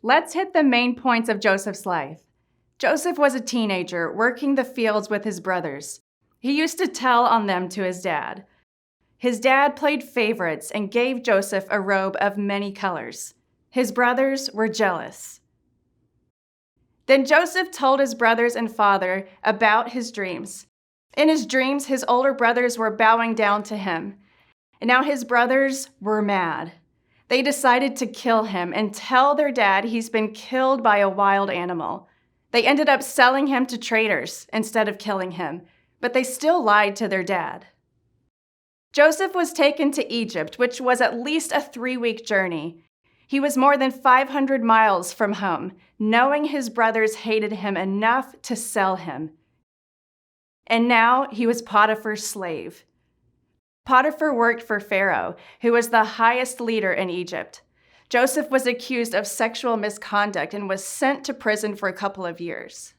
Let's hit the main points of Joseph's life. Joseph was a teenager working the fields with his brothers. He used to tell on them to his dad. His dad played favorites and gave Joseph a robe of many colors. His brothers were jealous. Then Joseph told his brothers and father about his dreams. In his dreams, his older brothers were bowing down to him. And now his brothers were mad. They decided to kill him and tell their dad he's been killed by a wild animal. They ended up selling him to traders instead of killing him, but they still lied to their dad. Joseph was taken to Egypt, which was at least a 3-week journey. He was more than 500 miles from home, knowing his brothers hated him enough to sell him. And now he was Potiphar's slave. Potiphar worked for Pharaoh, who was the highest leader in Egypt. Joseph was accused of sexual misconduct and was sent to prison for a couple of years.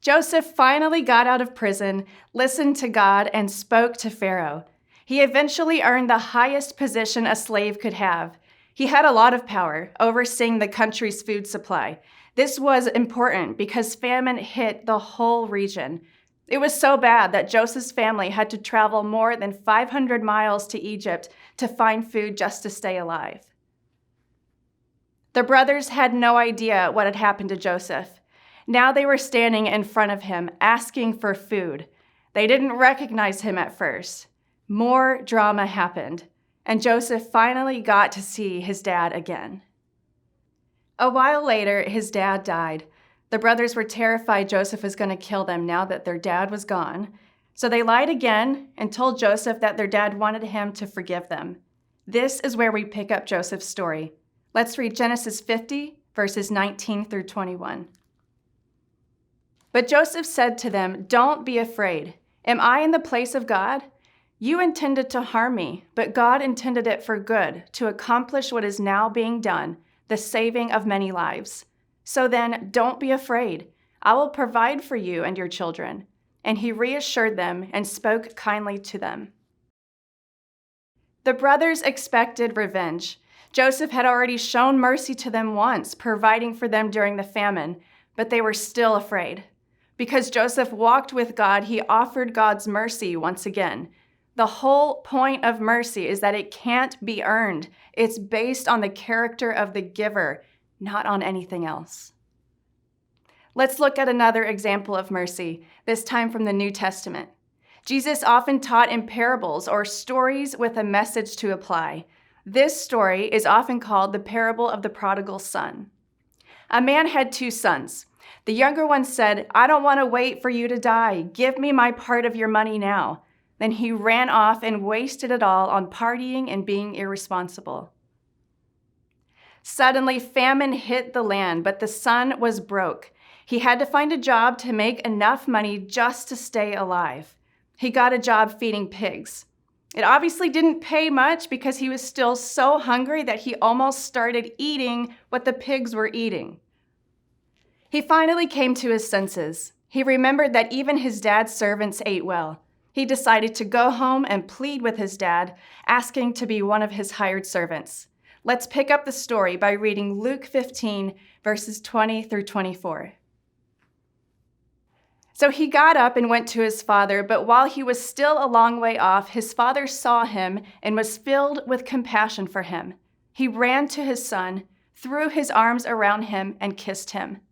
Joseph finally got out of prison, listened to God, and spoke to Pharaoh. He eventually earned the highest position a slave could have. He had a lot of power, overseeing the country's food supply. This was important because famine hit the whole region. It was so bad that Joseph's family had to travel more than 500 miles to Egypt to find food just to stay alive. The brothers had no idea what had happened to Joseph. Now they were standing in front of him, asking for food. They didn't recognize him at first. More drama happened, and Joseph finally got to see his dad again. A while later, his dad died. The brothers were terrified Joseph was going to kill them now that their dad was gone. So they lied again and told Joseph that their dad wanted him to forgive them. This is where we pick up Joseph's story. Let's read Genesis 50, verses 19 through 21. But Joseph said to them, "Don't be afraid. Am I in the place of God? You intended to harm me, but God intended it for good, to accomplish what is now being done, the saving of many lives. So then, don't be afraid. I will provide for you and your children." And he reassured them and spoke kindly to them. The brothers expected revenge. Joseph had already shown mercy to them once, providing for them during the famine, but they were still afraid. Because Joseph walked with God, he offered God's mercy once again. The whole point of mercy is that it can't be earned. It's based on the character of the giver, not on anything else. Let's look at another example of mercy, this time from the New Testament. Jesus often taught in parables or stories with a message to apply. This story is often called the parable of the prodigal son. A man had 2 sons. The younger one said, "I don't want to wait for you to die. Give me my part of your money now." Then he ran off and wasted it all on partying and being irresponsible. Suddenly, famine hit the land, but the son was broke. He had to find a job to make enough money just to stay alive. He got a job feeding pigs. It obviously didn't pay much because he was still so hungry that he almost started eating what the pigs were eating. He finally came to his senses. He remembered that even his dad's servants ate well. He decided to go home and plead with his dad, asking to be one of his hired servants. Let's pick up the story by reading Luke 15, verses 20 through 24. So he got up and went to his father, but while he was still a long way off, his father saw him and was filled with compassion for him. He ran to his son, threw his arms around him, and kissed him.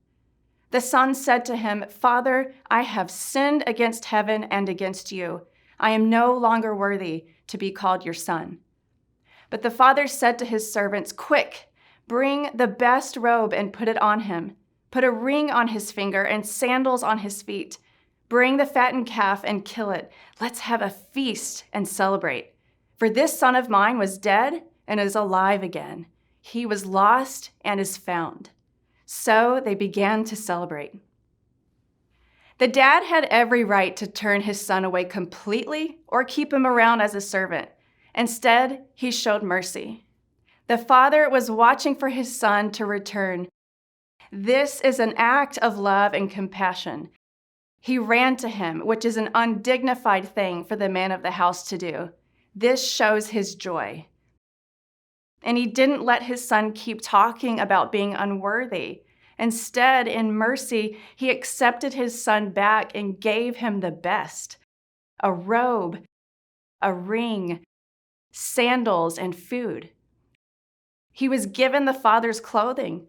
The son said to him, "Father, I have sinned against heaven and against you. I am no longer worthy to be called your son." But the father said to his servants, "Quick, bring the best robe and put it on him. Put a ring on his finger and sandals on his feet. Bring the fattened calf and kill it. Let's have a feast and celebrate. For this son of mine was dead and is alive again. He was lost and is found." So they began to celebrate. The dad had every right to turn his son away completely or keep him around as a servant. Instead, he showed mercy. The father was watching for his son to return. This is an act of love and compassion. He ran to him, which is an undignified thing for the man of the house to do. This shows his joy. and he didn't let his son keep talking about being unworthy. Instead, in mercy, he accepted his son back and gave him the best: a robe, a ring, sandals, and food. He was given the father's clothing.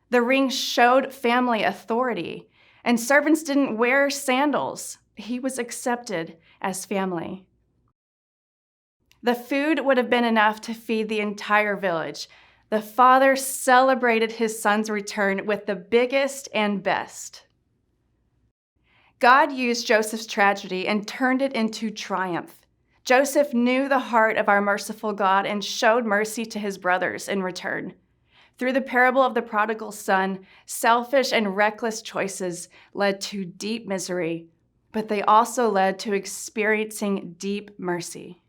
The ring showed family authority, and servants didn't wear sandals. He was accepted as family. The food would have been enough to feed the entire village. The father celebrated his son's return with the biggest and best. God used Joseph's tragedy and turned it into triumph. Joseph knew the heart of our merciful God and showed mercy to his brothers in return. Through the parable of the prodigal son, selfish and reckless choices led to deep misery, but they also led to experiencing deep mercy.